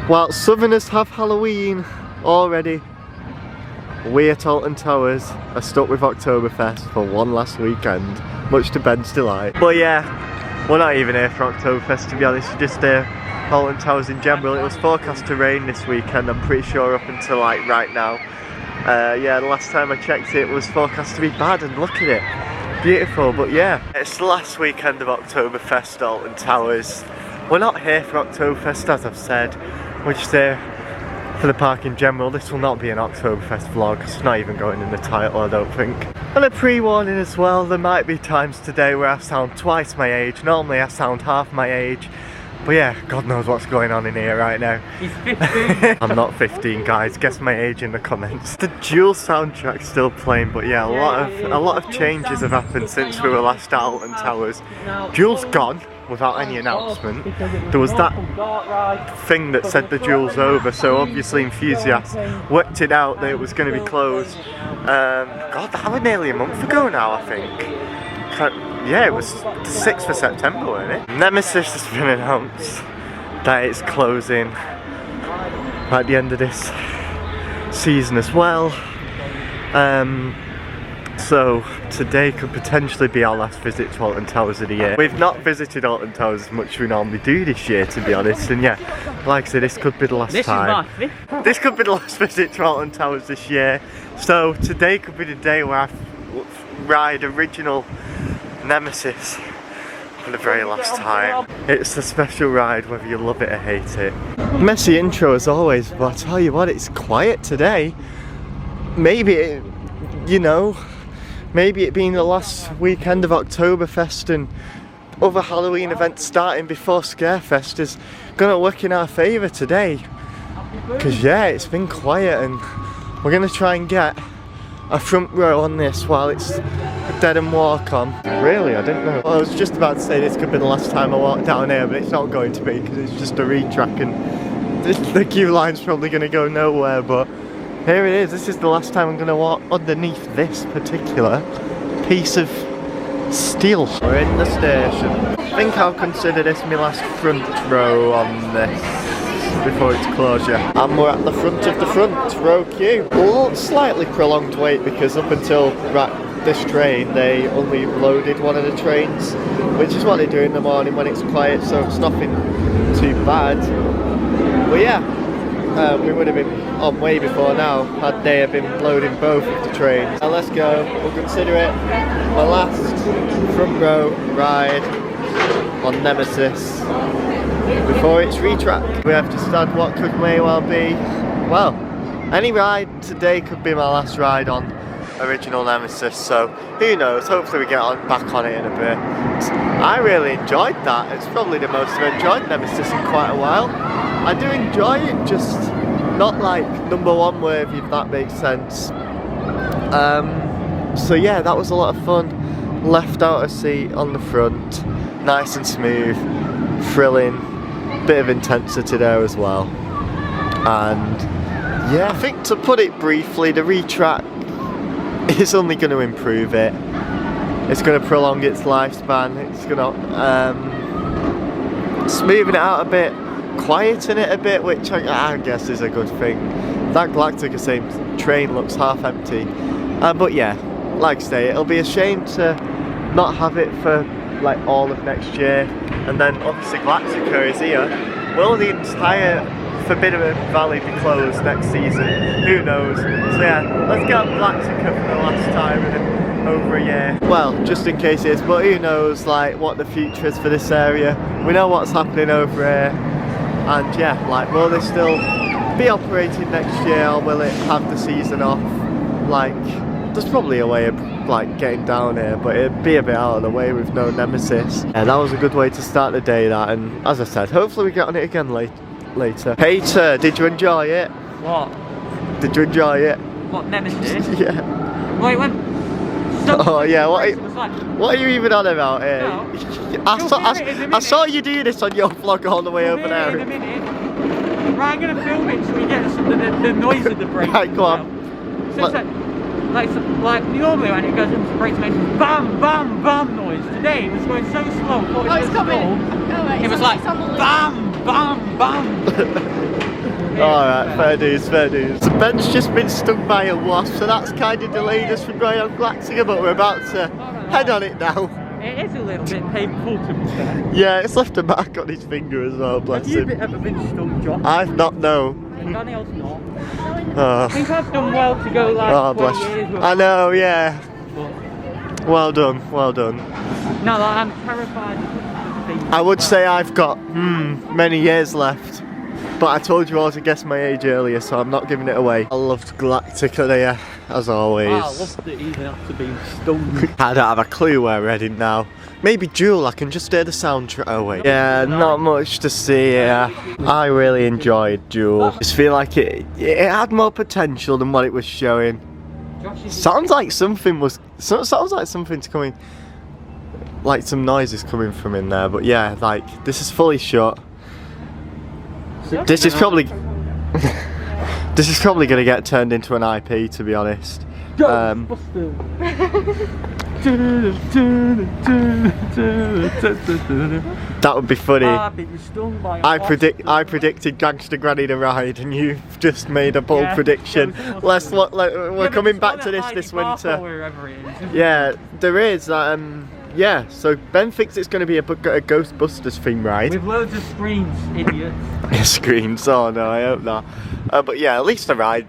While Southerners have Halloween already, we at Alton Towers are stuck with Oktoberfest for one last weekend, much to Ben's delight. But yeah, we're not even here for Oktoberfest, to be honest, we're just here Alton Towers in general. It was forecast to rain this weekend, I'm pretty sure, up until like right now. Yeah, the last time I checked it was forecast to be bad, and look at it, beautiful. But yeah, it's the last weekend of Oktoberfest at Alton Towers. We're not here for Oktoberfest, as I've said, we're just here for the park in general. This will not be an Oktoberfest vlog, it's not even going in the title, I don't think. And a pre-warning as well, there might be times today where I sound twice my age. Normally I sound half my age. But yeah, God knows what's going on in here right now. He's 15. I'm not 15, guys. Guess my age in the comments. The Duel soundtrack's still playing, but yeah, a lot of changes have happened since we were last at Alton Towers. Duel's gone without any announcement. There was that thing that said the Duel's over, so obviously enthusiasts worked it out that it was going to be closed. God, that was nearly a month ago now, I think. Yeah, it was the 6th of September, wasn't it? Nemesis has been announced that it's closing at the end of this season as well. So today could potentially be our last visit to Alton Towers of the year. We've not visited Alton Towers as much as we normally do this year, to be honest, and yeah, like I said, this could be the last time. This could be the last visit to Alton Towers this year. So today could be the day where I ride original Nemesis for the very last time. It's a special ride whether you love it or hate it. Messy intro as always, but I tell you what, it's quiet today. Maybe it, you know, maybe it being the last weekend of Oktoberfest and other Halloween events starting before Scarefest is gonna work in our favour today. Because yeah, it's been quiet and we're gonna try and get a front row on this while it's a dead and walk on. Really, I didn't know. Well, I was just about to say this could be the last time I walk down here, but it's not going to be because it's just a retrack and the queue line's probably going to go nowhere, but here it is. This is the last time I'm going to walk underneath this particular piece of steel. We're in the station. I think I'll consider this my last front row on this before its closure. And we're at the front of the front row queue. A slightly prolonged wait because up until this train they only loaded one of the trains, which is what they do in the morning when it's quiet, so it's nothing too bad. But yeah, we would have been on way before now had they have been loading both of the trains. Now let's go, we'll consider it my last front row ride on Nemesis before it's retrack. We have to start what may well be, well, any ride today could be my last ride on original Nemesis, so who knows, hopefully we get back on it in a bit. I really enjoyed that. It's probably the most I've enjoyed Nemesis in quite a while. I do enjoy it, just not like #1 worthy, if that makes sense. So yeah, that was a lot of fun. Left out a seat on the front, nice and smooth, thrilling, bit of intensity there as well. And yeah, I think to put it briefly, the retrack is only going to improve it. It's going to prolong its lifespan. It's going to smoothen it out a bit, quieten it a bit, which I guess is a good thing. That Galactica same train looks half empty. But yeah, like I say, it'll be a shame to not have it for like all of next year. And then obviously Galactica is here. Will the entire Forbidden Valley be closed next season? Who knows? So yeah, let's get Galactica for the last time in over a year. Well, just in case it is, but who knows like what the future is for this area. We know what's happening over here, and yeah, like will they still be operating next year, or will it have the season off? Like, there's probably a way of like getting down here, but it'd be a bit out of the way with no Nemesis. And that was a good way to start the day, that, and as I said, hopefully we get on it again later. Peter, did you enjoy it? What? Did you enjoy it? What, Nemesis? Yeah. Well, it went so oh yeah, what are you even on about here? No. I saw you do this on your vlog all the way over there. In a minute. Right, I'm going to film it so we get the noise of the brake. Right, go on. So like normally when it goes into the brakes, it makes bam, bam, bam noise. Today it was going so slow. Oh, it's coming. It was like bam, bam, bam. Alright, fair dues, fair dues. So Ben's just been stung by a wasp, so that's kind of delayed us from going on Galactica, but we're about to head on it now. It is a little bit painful to be fair. Yeah, it's left a mark on his finger as well, bless him. Have you ever been stung, Josh? I've not, no. Daniel's not. Oh. I think I've done well to go like 20 years with I know, yeah. but Well done, well done. no, like, I'm terrified of things. I would say I've got many years left, but I told you all to guess my age earlier, so I'm not giving it away. I loved Galactica there, as always. I loved it even after being stung. I don't have a clue where we're heading now. Maybe Duel, I can just hear the soundtrack. Oh wait. Yeah, not much to see here. I really enjoyed Duel. Just feel like it had more potential than what it was showing. Sounds like something was, sounds like something's coming, like some noises coming from in there, but yeah, like, this is fully shot. This is probably this is probably going to get turned into an IP, to be honest. That would be funny. I predicted Gangster Granny to ride, and you've just made a bold prediction. We're coming back to this winter. Yeah, there is. Yeah, so Ben thinks it's going to be a Ghostbusters theme ride. With loads of screens, idiots. Screens? Oh no, I hope not. But yeah, at least the ride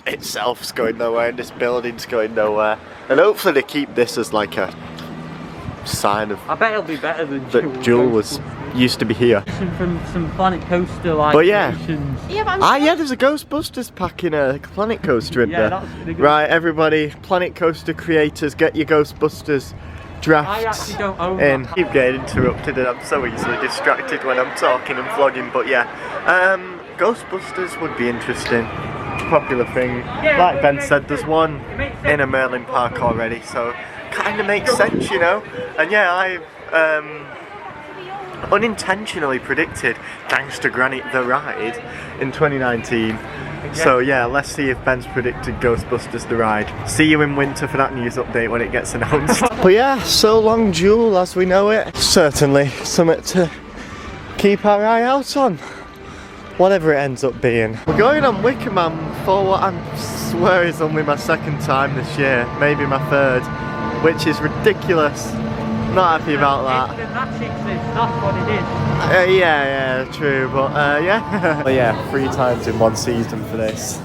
itself's going nowhere, and this building's going nowhere. And hopefully they keep this as like a sign of. I bet it'll be better than that Duel was used to be here. From some Planet Coaster like. But yeah. Yeah, there's a Ghostbusters pack in a Planet Coaster in there. That's really good. Right, everybody, Planet Coaster creators, get your Ghostbusters drafts I actually don't own in. that. Keep getting interrupted, and I'm so easily distracted when I'm talking and vlogging. But yeah, Ghostbusters would be interesting. Popular thing. Like Ben said, there's one in a Merlin park already, so kind of makes sense, you know. And yeah, I unintentionally predicted Gangster Granny the ride in 2019. So yeah, let's see if Ben's predicted Ghostbusters the ride. See you in winter for that news update when it gets announced. But yeah, so long Duel as we know it. Certainly something to keep our eye out on, whatever it ends up being. We're going on Wicker Man for what I swear is only my second time this year, maybe my third, which is ridiculous. Not happy about that. That's what it is. Yeah, true, but yeah. But yeah, 3 times in one season for this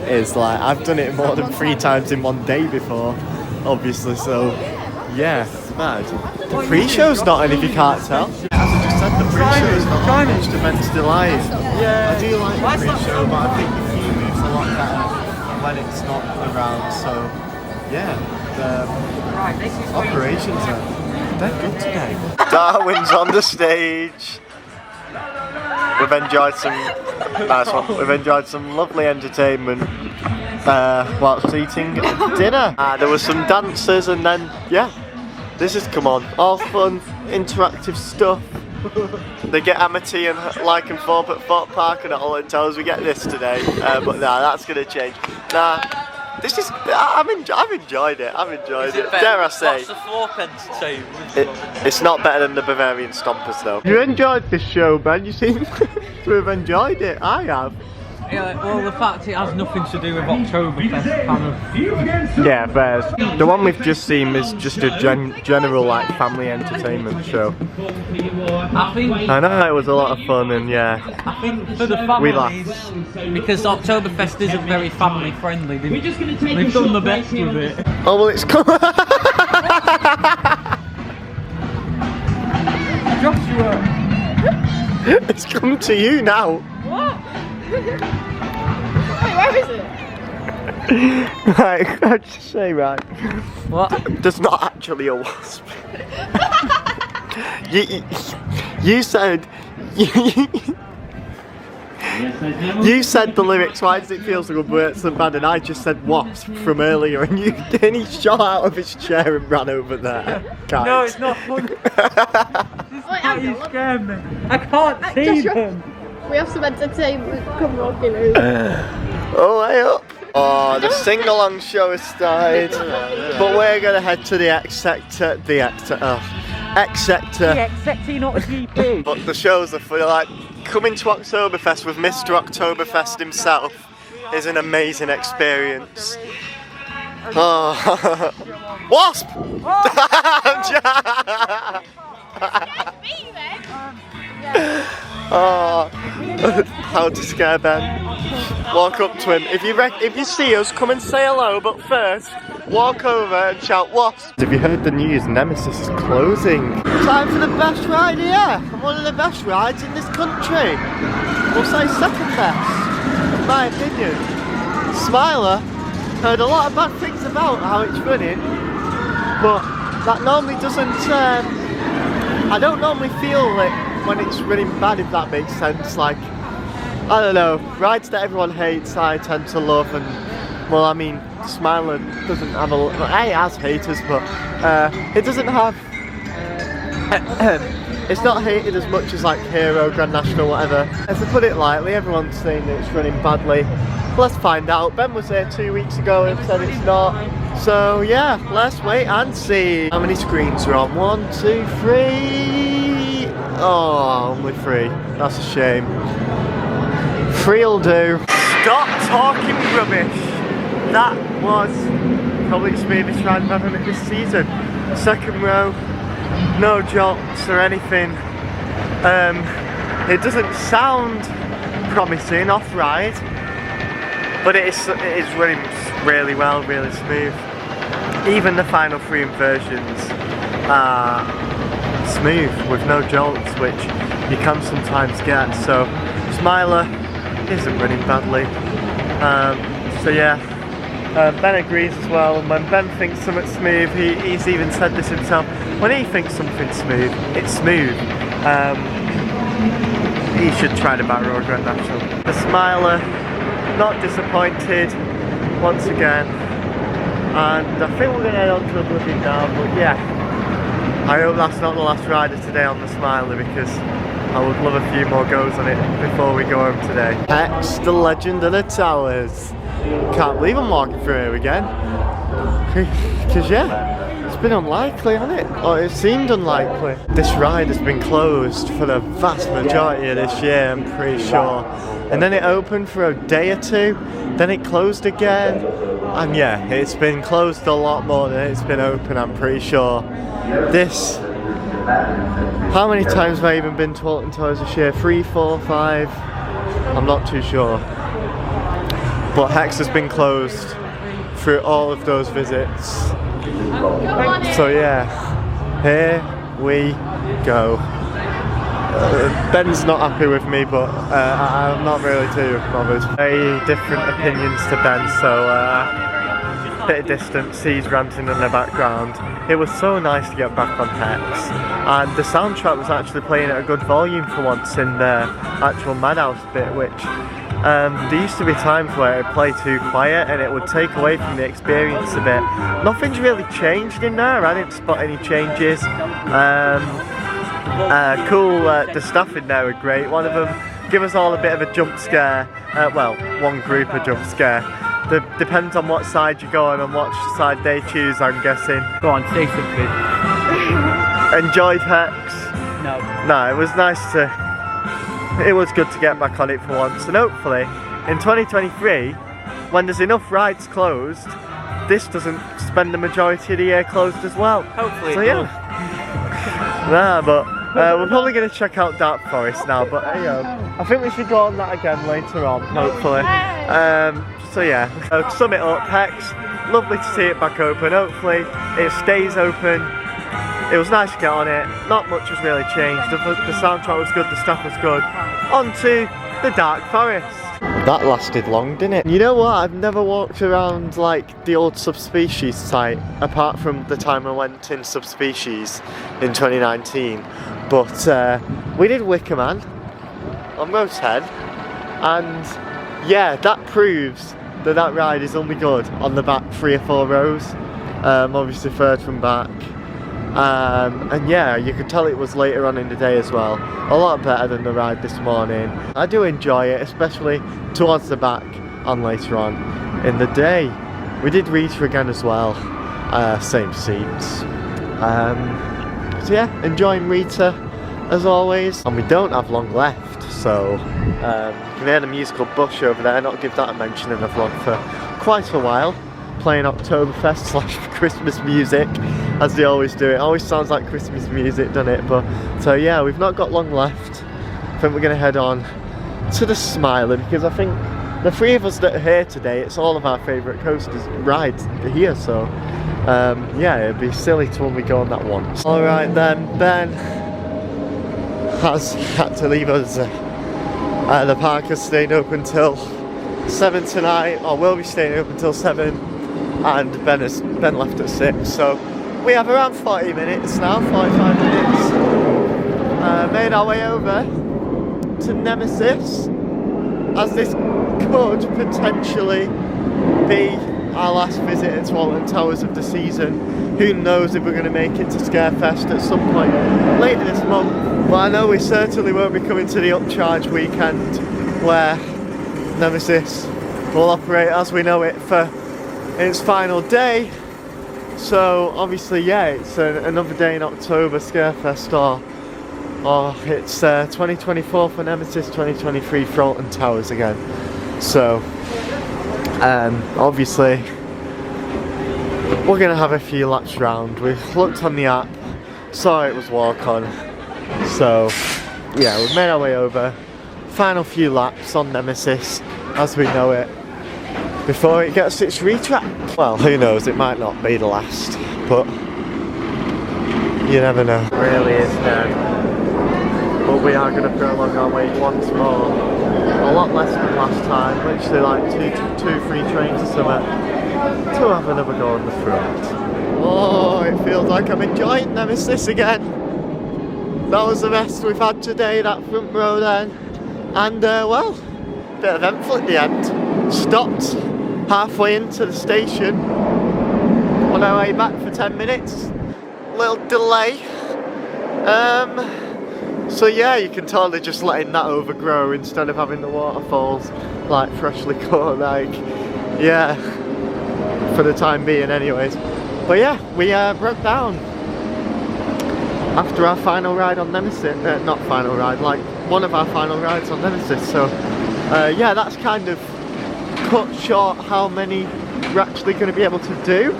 is like, I've done it more than 3 times in one day before, obviously, so yeah, it's mad. The pre-show's not on if you can't tell. As I just said, the pre-show's not on much to Men's Delight. Yeah. I do like the pre-show, but I think the queue moves a lot better when it's not around, so yeah, the operations they're good today. Darwin's on the stage. We've enjoyed some nice one. We've enjoyed some lovely entertainment whilst eating dinner. There was some dancers, and then yeah, this has come on. All fun, interactive stuff. They get Amity and Lycan Thorpe at Fort Park and at Alton Towers. We get this today, but nah, that's gonna change. Nah. This is, I've enjoyed it, dare I say. What's the 4p team? It's not better than the Bavarian Stompers though. You enjoyed this show, Ben, you seem to have enjoyed it, I have. Yeah, well, the fact it has nothing to do with Oktoberfest, kind of. Yeah, fairs. The one we've just seen is just a general like family entertainment show. I know it was a lot of fun, and yeah, I think for the families, we laughed. because Oktoberfest isn't very family friendly. They've done the best with it. Oh well, it's come. Joshua, it's come to you now. what? Wait, where is it? Right, I'd just say, right. What? There's not actually a wasp. You said. You said the lyrics, why does it feel so good, but so bad, and I just said wasp from earlier, and he shot out of his chair and ran over there. Guys. No, it's not fun. You scare me. I can't see them. We have some entertainment, come rocking over. Oh, hey up. Oh, the sing-along show has started, but we're going to head to the X Sector, X Sector. The X Sector, not the GP. But the shows are for like coming to Oktoberfest with Mr. Oktoberfest himself is an amazing experience. Oh. Wasp! Oh, how to scare Ben. Walk up to him. If you see us, come and say hello, but first, walk over and shout wasp. Have you heard the news? Nemesis is closing. Time for the best ride here, and one of the best rides in this country. We'll say second best, in my opinion. Smiler, heard a lot of bad things about how it's running, but that normally doesn't, I don't normally feel it when it's running bad, if that makes sense. Like, I don't know, rides that everyone hates I tend to love, and well, I mean, Smiler doesn't have a, it has haters, but it doesn't have, it's not hated as much as like Hero, Grand National, whatever. As I put it lightly, everyone's saying that it's running badly. Let's find out. Ben was there 2 weeks ago and said it's not. So yeah, let's wait and see. How many screens are on? 1, 2, 3. Oh, only 3. That's a shame. 3'll do. Stop talking rubbish. That was probably the smoothest ride I've ever had this season. Second row, no jolts or anything. It doesn't sound promising off ride, but it is running really well, really smooth. Even the final 3 inversions are smooth with no jolts, which you can sometimes get. So Smiler isn't running badly. So yeah, Ben agrees as well, and when Ben thinks something's smooth, he's even said this himself, when he thinks something's smooth, it's smooth. He should try the Battle Road Grand National. The Smiler, not disappointed once again, and I think we're going to head on to Oblivion now, but yeah, I hope that's not the last rider today on the Smiler, because I would love a few more goes on it before we go home today. X, the Legend of the Towers. Can't believe I'm walking through here again. Because yeah, it's been unlikely, hasn't it? Or it seemed unlikely. This ride has been closed for the vast majority of this year, I'm pretty sure. And then it opened for a day or 2, then it closed again. And yeah, it's been closed a lot more than it's been open, I'm pretty sure. This, how many times have I even been to Alton Towers this year? 3, 4, 5? I'm not too sure. But Hex has been closed through all of those visits. So yeah, here we go. Ben's not happy with me, but I'm not really too bothered. Very different opinions to Ben, so bit of distance, he's ranting in the background. It was so nice to get back on Hex, and the soundtrack was actually playing at a good volume for once in the actual Madhouse bit, which there used to be times where it'd play too quiet and it would take away from the experience a bit. Nothing's really changed in there, I didn't spot any changes. The staff in there are great. One of them give us all a bit of a jump scare, well, one group a jump scare. Depends on what side you go on and what side they choose, I'm guessing. Go on, say something. Enjoyed Hex? No. No, it was nice to... It was good to get back on it for once, and hopefully in 2023, when there's enough rides closed, this doesn't spend the majority of the year closed as well. Hopefully. So yeah. Nah, but we're probably going to check out Dark Forest now, but I think we should go on that again later on, hopefully. So yeah, to sum it up, Hex, lovely to see it back open. Hopefully it stays open. It was nice to get on it, not much has really changed. The soundtrack was good, the stuff was good. On to the Dark Forest. That lasted long, didn't it? You know what, I've never walked around like the old Subspecies site, apart from the time I went in Subspecies in 2019. But we did Wicker Man on row 10, and yeah, that proves that that ride is only good on the back 3 or 4 rows. Obviously third from back. And yeah, you could tell it was later on in the day as well. A lot better than the ride this morning. I do enjoy it, especially towards the back and later on in the day. We did Rita again as well, same seats. So yeah, enjoying Rita as always. And we don't have long left. So you can hear the musical Bush over there, not give that a mention in the vlog for quite a while. Playing Oktoberfest / Christmas music, as they always do. It always sounds like Christmas music, doesn't it? But so yeah, we've not got long left. I think we're gonna head on to the Smiler, because I think the three of us that are here today, it's all of our favourite coasters rides here. So yeah, it'd be silly to only go on that once. All right then, Ben has had to leave us. The park has stayed open till 7 tonight, or will be staying open till 7. And Ben left at 6, so we have around 40 minutes now, 45 minutes. Made our way over to Nemesis, as this could potentially be our last visit to Alton Towers of the season. Who knows if we're going to make it to Scarefest at some point later this month. But I know we certainly won't be coming to the upcharge weekend, where Nemesis will operate as we know it for its final day. So obviously, yeah, it's another day in October, Scarefest, or it's 2024 for Nemesis, 2023 for Alton Towers again. So obviously we're gonna have a few laps round. We've looked on the app, saw it was walk on, so yeah, we've made our way over. Final few laps on Nemesis as we know it, before it gets its retrack. Well, who knows, it might not be the last, but you never know. It really is dead. But we are going to prolong our wait once more. A lot less than last time, literally like two, 3 trains or something, to have another go on the front. Oh, it feels like I'm enjoying Nemesis again. That was the best we've had today, that front row then. And well, bit eventful at the end. Stopped halfway into the station on our way back for 10 minutes. Little delay. So yeah, you can totally just letting that overgrow instead of having the waterfalls like freshly caught, like, yeah, for the time being anyways. But yeah, we broke down after our final ride on Nemesis. Not final ride, like one of our final rides on Nemesis. So yeah, that's kind of cut short how many we're actually going to be able to do.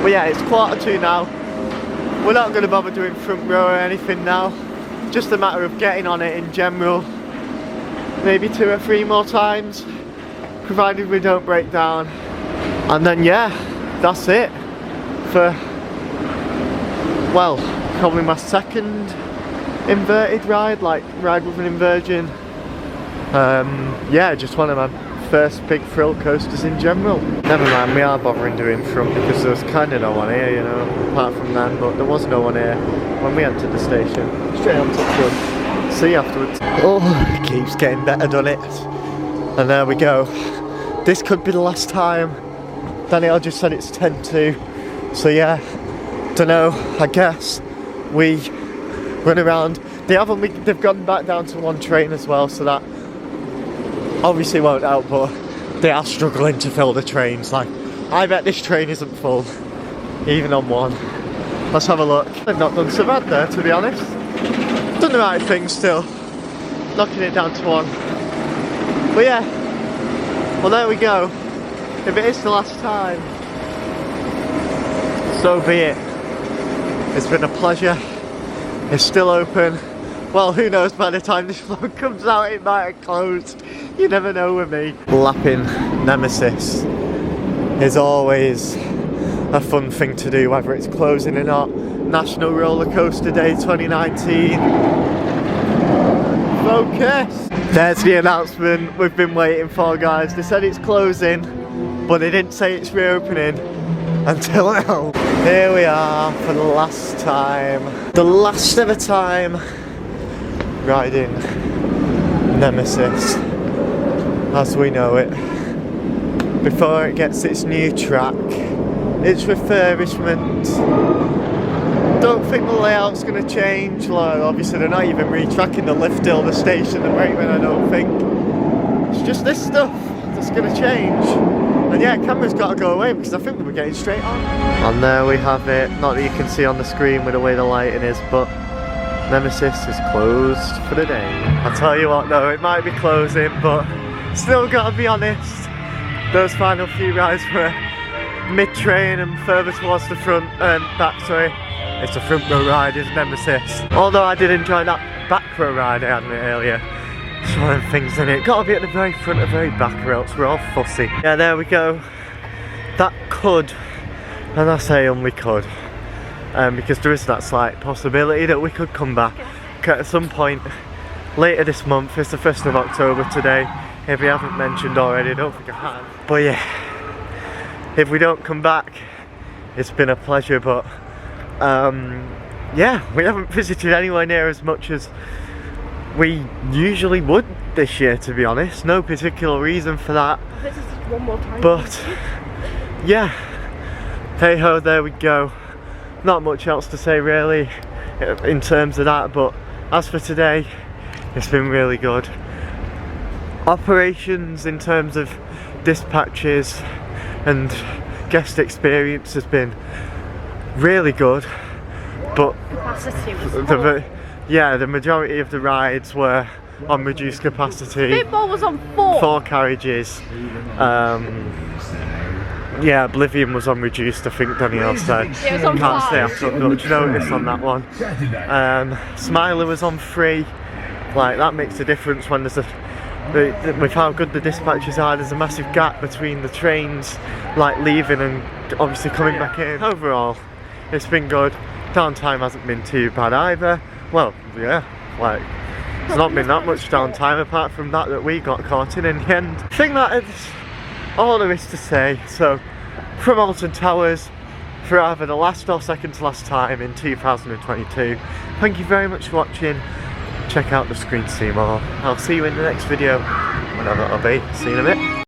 But yeah, it's 1:45 now. We're not going to bother doing front row or anything now. Just a matter of getting on it in general. Maybe 2 or 3 more times, provided we don't break down. And then yeah, that's it for, well, probably my second inverted ride, like ride with an inversion. Yeah, just one of my first big thrill coasters in general. Never mind, we are bothering doing front because there's kind of no one here, you know, apart from them, but there was no one here when we entered the station. Straight on to front. See you afterwards. Oh, it keeps getting better, doesn't it? And there we go. This could be the last time. Daniel just said it's 10:02. So yeah, don't know, I guess we run around. They've gone back down to 1 train as well, so that obviously won't help, but they are struggling to fill the trains. Like, I bet this train isn't full, even on 1. Let's have a look. They've not done so bad there, to be honest. Done the right thing still, knocking it down to 1. But yeah, well there we go. If it is the last time, so be it. It's been a pleasure. It's still open. Well, who knows, by the time this vlog comes out it might have closed. You never know with me. Lapping Nemesis is always a fun thing to do, whether it's closing or not. National Roller Coaster Day 2019. Focus! There's the announcement we've been waiting for, guys. They said it's closing, but they didn't say it's reopening until now. Here we are for the last time. The last ever time riding Nemesis as we know it, before it gets its new track, its refurbishment. Don't think the layout's going to change. Like, obviously they're not even retracking the lift hill, the station, the brakeman, I don't think. It's just this stuff that's going to change. And yeah, camera's got to go away because I think we were getting straight on. And there we have it. Not that you can see on the screen with the way the lighting is, but Nemesis is closed for the day. I'll tell you what though, it might be closing, but still gotta be honest, those final few rides were mid-train and further towards the front and back, sorry. It's a front row ride, is Nemesis. Although I did enjoy that back row ride I had earlier. It's one of them things in it. Gotta be at the very front or very back or else we're all fussy. Yeah, there we go. That could, and I say only could, because there is that slight possibility that we could come back at some point later this month. It's the 1st of October today, if we haven't mentioned already. I don't think I have. But yeah, if we don't come back, it's been a pleasure, but yeah, we haven't visited anywhere near as much as we usually would this year, to be honest. No particular reason for that, One more time. but yeah, hey ho, there we go. Not much else to say really in terms of that, but as for today, it's been really good. Operations in terms of dispatches and guest experience has been really good, but Capacity was the majority of the rides were on reduced capacity. Spitball was on 4. 4 carriages. Yeah, Oblivion was on reduced, I think Danielle said. It was on Can't say I 5. took much notice on that one. Smiler was on 3. Like, that makes a difference when there's with how good the dispatches are. There's a massive gap between the trains, like leaving and obviously coming back in. Overall, it's been good. Downtime hasn't been too bad either. Well, yeah, like, there's not been that much downtime apart from that we got caught in the end. I think that is all there is to say. So, from Alton Towers, for either the last or second to last time in 2022, thank you very much for watching. Check out the screen to see more. I'll see you in the next video, whenever it'll be. See you in a bit.